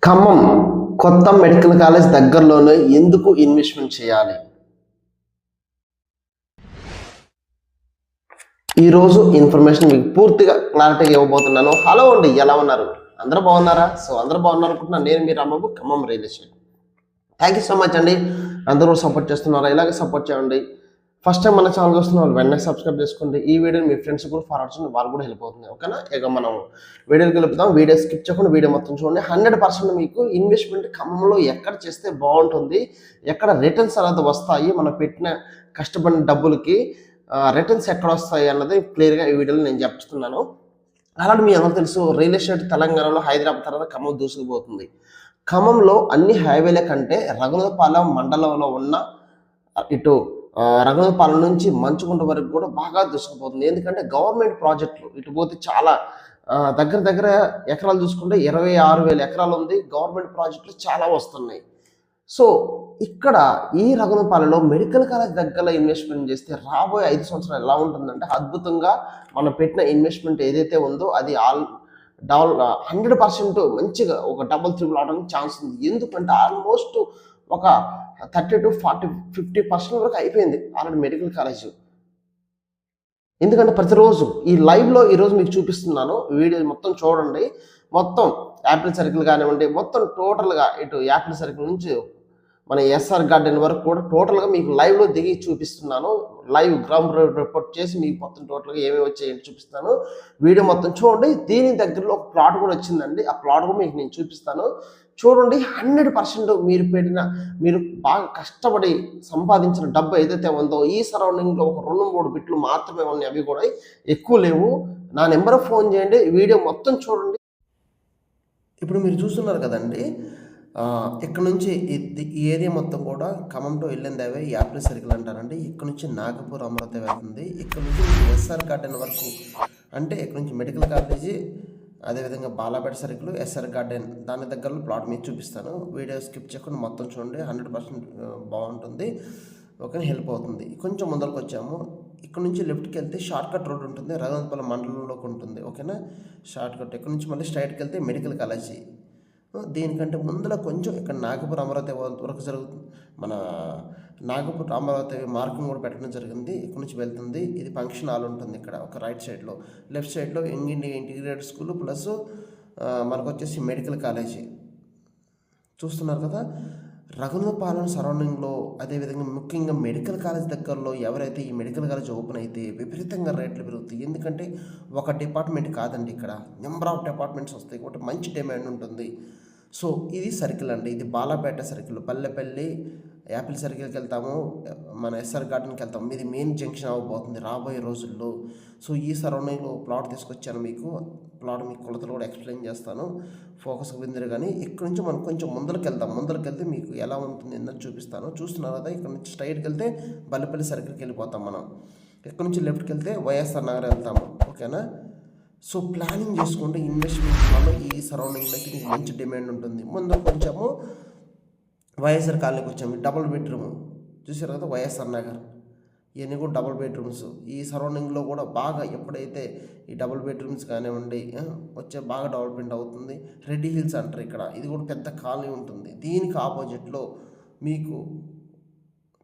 ఖమ్మం కొత్త medical college దగ్గరలోనే ఎందుకు ఇన్వెస్ట్మెంట్ చేయాలి? ఈరోజు ఇన్ఫర్మేషన్ మీకు పూర్తిగా క్లారిటీగా ఇవ్వబోతున్నాను. హలో అండి, ఎలా ఉన్నారు? అందరూ బాగున్నారా? అందరూ బాగున్నారు అనుకుంటున్నాను. నేను మీ Rambabu, Khammam real estate. Thank you so much అండి. అందరూ సపోర్ట్ చేస్తున్నారా? ఇలాగే సపోర్ట్ చేయండి. ఫస్ట్ టైం మన ఛానల్ చూస్తున్న వాళ్ళు వెంటనే సబ్స్క్రైబ్ చేసుకోండి. ఈ వీడియోని మీ ఫ్రెండ్స్ కూడా ఫార్వర్డ్ చేయండి, వాళ్ళు కూడా హెల్ప్ అవుతుంది. ఓకేనా? ఇక మనం వీడియోకి వెళ్తాం. వీడియో స్కిప్ చేయకుండా వీడియో మొత్తం చూడండి. 100% మీకు ఇన్వెస్ట్మెంట్ ఖమ్మంలో ఎక్కడ చేస్తే బాగుంటుంది, ఎక్కడ రిటర్న్స్ అనేది వస్తాయి, మనం పెట్టిన కష్టపడిన డబ్బులకి రిటర్న్స్ ఎక్కడ వస్తాయి అన్నది క్లియర్గా ఈ వీడియోలో నేను చెప్తున్నాను. అలాంటి మీ అందరూ తెలుసు, రియల్ ఎస్టేట్ తెలంగాణలో హైదరాబాద్ తర్వాత ఖమ్మం దూసుకుపోతుంది. ఖమ్మంలో అన్ని హైవేల కంటే రఘునాథపాలెం మండలంలో ఉన్న ఇటు రఘునాథపాలెం నుంచి మంచుకుంట వరకు కూడా బాగా దూసుకుపోతుంది. ఎందుకంటే గవర్నమెంట్ ప్రాజెక్టులు ఇటు పోతే చాలా దగ్గర దగ్గర ఎకరాలు చూసుకుంటే 26,000 ఎకరాలు ఉంది. గవర్నమెంట్ ప్రాజెక్టులు చాలా వస్తున్నాయి. సో ఇక్కడ ఈ రఘునాథపాలెంలో మెడికల్ కాలేజ్ దగ్గరలో ఇన్వెస్ట్మెంట్ చేస్తే రాబోయే 5 సంవత్సరాలు ఎలా ఉంటుందంటే అద్భుతంగా మనం పెట్టిన ఇన్వెస్ట్మెంట్ ఏదైతే ఉందో అది 100% మంచిగా ఒక డబుల్ త్రిబుల్ అవడానికి ఛాన్స్ ఉంది. ఎందుకంటే ఆల్మోస్ట్ ఒక 30 to 40 50% వరకు అయిపోయింది ఆల్రెడీ మెడికల్ కాలేజ్. ఎందుకంటే ప్రతిరోజు ఈ లైవ్లో ఈరోజు మీకు చూపిస్తున్నాను, వీడియో మొత్తం చూడండి. మొత్తం యాపిల్ సర్కిల్ కానివ్వండి, మొత్తం టోటల్గా ఇటు యాపిల్ సర్కిల్ నుంచి మన ఎస్ఆర్ గార్డెన్ వరకు కూడా టోటల్గా మీకు లైవ్లో దిగి చూపిస్తున్నాను. లైవ్ గ్రౌండ్ రిపోర్ట్ చేసి మీకు మొత్తం టోటల్గా ఏమేమి వచ్చాయని చూపిస్తాను. వీడియో మొత్తం చూడండి. దీని దగ్గరలో ఒక ప్లాట్ కూడా వచ్చిందండి. ఆ ప్లాట్ కూడా మీకు నేను చూపిస్తాను. చూడండి, 100% మీరు బాగా కష్టపడి సంపాదించిన డబ్బు ఏదైతే ఉందో ఈ సరౌండింగ్లో ఒక 2-3 బిట్లు మాత్రమే ఉన్నాయి. అవి కూడా ఎక్కువ లేవు. నా నెంబర్ ఫోన్ చేయండి. వీడియో మొత్తం చూడండి. ఇప్పుడు మీరు చూస్తున్నారు కదండి, ఇక్కడ నుంచి ఈ ఏరియా మొత్తం కూడా ఖమ్మం టు వెళ్ళిందేవే యాపిల్ సర్కిల్ అంటారండి. ఇక్కడ నుంచి నాగపూర్ అమరావతి వెళ్తుంది. ఇక్కడ నుంచి ఎస్ఆర్ గార్డెన్ వరకు, అంటే ఇక్కడ నుంచి మెడికల్ కాలేజీ, అదేవిధంగా బాలాపేట సర్కిల్, ఎస్ఆర్ గార్డెన్ దాని దగ్గరలో ప్లాట్ మీకు చూపిస్తాను. వీడియో స్కిప్ చేయకుండా మొత్తం చూడండి. 100% బాగుంటుంది. ఓకే, హెల్ప్ అవుతుంది. కొంచెం ముందరకు వచ్చాము. ఇక్కడ నుంచి లెఫ్ట్కి వెళ్తే షార్ట్ కట్ రోడ్ ఉంటుంది, రఘునాథపాలెం మండలంలోకి ఉంటుంది. ఓకేనా? Short cut. ఇక్కడ నుంచి మళ్ళీ స్ట్రైట్కి వెళ్తే మెడికల్ కాలేజీ. దీనికంటే ముందులో కొంచెం ఇక్కడ నాగపూర్ అమరావతి వరకు జరుగుతుంది. మన నాగపూర్ అమరావతి మార్గం కూడా పెట్టడం జరిగింది. ఇక్కడ నుంచి వెళ్తుంది. ఇది ఫంక్షన్ హాల్ ఉంటుంది ఇక్కడ ఒక రైట్ సైడ్లో. లెఫ్ట్ సైడ్లో young India integrated school plus మనకు వచ్చేసి మెడికల్ కాలేజీ చూస్తున్నారు కదా. రఘునాథపాలెం సరౌండింగ్లో, అదేవిధంగా ముఖ్యంగా మెడికల్ కాలేజ్ దగ్గరలో ఎవరైతే ఈ మెడికల్ కాలేజ్ ఓపెన్ అయితే విపరీతంగా రేట్లు పెరుగుతాయి. ఎందుకంటే ఒక డిపార్ట్మెంట్ కాదండి, ఇక్కడ నెంబర్ ఆఫ్ డిపార్ట్మెంట్స్ వస్తాయి కాబట్టి మంచి డిమాండ్ ఉంటుంది. సో ఇది సర్కిల్ అండి. ఇది బాలాపేట సర్కిల్, పల్లెపల్లి యాపిల్ సర్కిల్కి వెళ్తాము, మన ఎస్ఆర్ గార్డెన్కి వెళ్తాము. ఇది మెయిన్ జంక్షన్ అవ్వబోతుంది రాబోయే రోజుల్లో. సో ఈ సరౌండింగ్లో ప్లాట్ తీసుకొచ్చాను మీకు. ప్లాట్ మీకు కొలతలు కూడా ఎక్స్ప్లెయిన్ చేస్తాను, ఫోకస్కి విందరు. కానీ ఇక్కడ నుంచి మనం కొంచెం ముందరికి వెళ్తాం. ముందరికి వెళ్తే మీకు ఎలా ఉంటుంది ఏందని చూపిస్తాను. చూస్తున్నారు కదా, ఇక్కడ నుంచి స్ట్రైట్కి వెళ్తే బల్లపల్లి సర్కిల్కి వెళ్ళిపోతాం మనం. ఇక్కడ నుంచి లెఫ్ట్కి వెళ్తే వైఎస్ఆర్ నగర్ వెళ్తాము. ఓకేనా? సో ప్లానింగ్ చేసుకుంటే ఇన్వెస్ట్మెంట్ వల్ల ఈ సరౌండింగ్లోకి మీకు మంచి డిమాండ్ ఉంటుంది. ముందు కొంచెము వైఎస్ఆర్ కాలనీకి వచ్చాము. డబుల్ బెడ్రూమ్ చూసారు కదా, వైఎస్ఆర్ నగర్. ఇవన్నీ కూడా డబుల్ బెడ్రూమ్స్. ఈ సరౌండింగ్లో కూడా బాగా ఎప్పుడైతే ఈ డబుల్ బెడ్రూమ్స్ కానివ్వండి వచ్చే బాగా డెవలప్మెంట్ అవుతుంది. రెడ్డి హిల్స్ అంటారు ఇక్కడ. ఇది కూడా పెద్ద కాలనీ ఉంటుంది. దీనికి ఆపోజిట్లో మీకు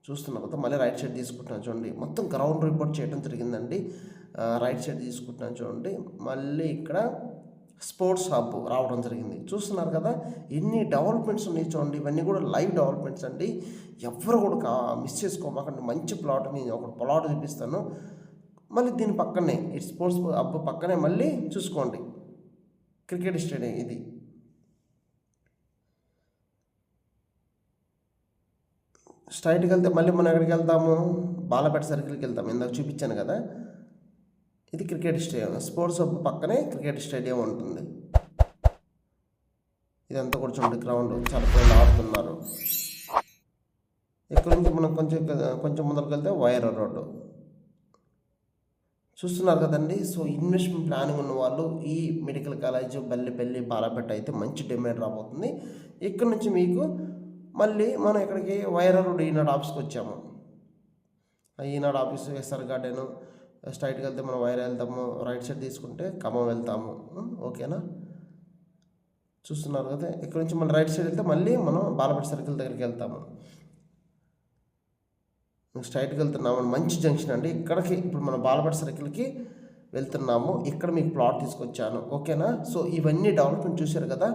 చూస్తున్న కదా, మళ్ళీ రైట్ సైడ్ తీసుకుంటున్నాను చూడండి. మొత్తం గ్రౌండ్ రిపోర్ట్ చేయడం జరిగిందండి. రైట్ సైడ్ తీసుకుంటున్నాను చూడండి. మళ్ళీ ఇక్కడ స్పోర్ట్స్ హబ్ రావడం జరిగింది. చూస్తున్నారు కదా, ఎన్ని డెవలప్మెంట్స్ ఉన్నాయి చూడండి. ఇవన్నీ కూడా లైవ్ డెవలప్మెంట్స్ అండి. ఎవరు కూడా మిస్ చేసుకోమాకండి. మంచి ప్లాట్, నేను ఒక ప్లాట్ చూపిస్తాను. మళ్ళీ దీని పక్కనే ఈ స్పోర్ట్స్ హబ్ పక్కనే మళ్ళీ చూసుకోండి క్రికెట్ స్టేడియం. ఇది స్ట్రైట్కి వెళ్తే మళ్ళీ మనం ఎక్కడికి వెళ్తాము, బాలాపేట సర్కిల్కి వెళ్తాము. ఇందాక చూపించాను కదా, ఇది క్రికెట్ స్టేడియం. స్పోర్ట్స్ హబ్ పక్కనే క్రికెట్ స్టేడియం ఉంటుంది. ఇదంతా కూడా చూడండి, గ్రౌండ్ చాలా పిల్లలు ఆడుతున్నారు. ఇక్కడ నుంచి మనం కొంచెం ముందరికి వెళ్తే వైరా రోడ్డు చూస్తున్నారు కదండి. సో ఇన్వెస్ట్మెంట్ ప్లానింగ్ ఉన్న వాళ్ళు ఈ మెడికల్ కాలేజ్ బల్లెపల్లి బాలాపేట అయితే మంచి డిమాండ్ రాబోతుంది. ఇక్కడ నుంచి మీకు మళ్ళీ మనం ఇక్కడికి వైరా రోడ్ ఈనాడు ఆఫీస్కి వచ్చాము. ఈనాడు ఆఫీసు, ఎస్ఆర్ గార్డెను, స్ట్రైట్కి వెళ్తే మనం వైరా వెళ్తాము. రైట్ సైడ్ తీసుకుంటే ఖమ్మం వెళ్తాము. ఓకేనా? చూస్తున్నారు కదా, ఇక్కడ నుంచి మన రైట్ సైడ్ వెళ్తే మళ్ళీ మనం బాలపేట సర్కిల్ దగ్గరికి వెళ్తాము. స్ట్రైట్కి వెళ్తున్నాము, మంచి జంక్షన్ అండి. ఇక్కడికి ఇప్పుడు మనం బాలపేట సర్కిల్కి వెళ్తున్నాము. ఇక్కడ మీకు ప్లాట్ తీసుకొచ్చాను, ఓకేనా. సో ఇవన్నీ డెవలప్మెంట్ చూశారు కదా.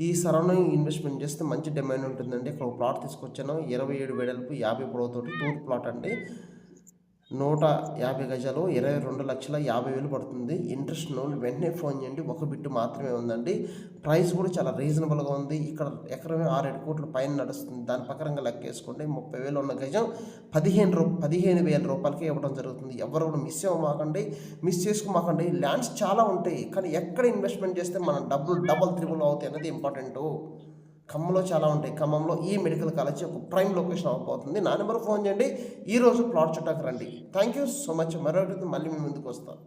ఈ సరౌండింగ్ ఇన్వెస్ట్మెంట్ చేస్తే మంచి డిమాండ్ ఉంటుందండి. ఇక్కడ ఒక ప్లాట్ తీసుకొచ్చాను, 27 వెడల్పు 50 పొడవుతోటి తూర్పు ప్లాట్ అండి. 150 గజాలు 22,50,000 పడుతుంది. ఇంట్రెస్ట్ ఉన్నోళ్ళు వెంటనే ఫోన్ చేయండి. ఒక బిట్టు మాత్రమే ఉందండి. ప్రైస్ కూడా చాలా రీజనబుల్గా ఉంది. ఇక్కడ ఎకరమే 6-7 కోట్ల పైన నడుస్తుంది. దాని ప్రకారంగా లెక్కేసుకోండి. 30,000 ఉన్న గజం 15,000 రూపాయలకే ఇవ్వడం జరుగుతుంది. ఎవరు కూడా మిస్ అవ్వమాకండి, మిస్ చేసుకోమాకండి. ల్యాండ్స్ చాలా ఉంటాయి, కానీ ఎక్కడ ఇన్వెస్ట్మెంట్ చేస్తే మన డబ్బులు డబల్ త్రిబుల్ అవుతాయి అనేది ఇంపార్టెంట్. ఖమ్మంలో చాలా ఉంటాయి. ఖమ్మంలో ఈ మెడికల్ కాలేజ్ ఒక ప్రైమ్ లొకేషన్ అవ్వబోతుంది. నా నెంబర్ ఫోన్ చేయండి. ఈరోజు ప్లాట్ చుట్టాకు రండి. Thank you so much. మరొకటి మళ్ళీ మీ ముందుకు వస్తాను.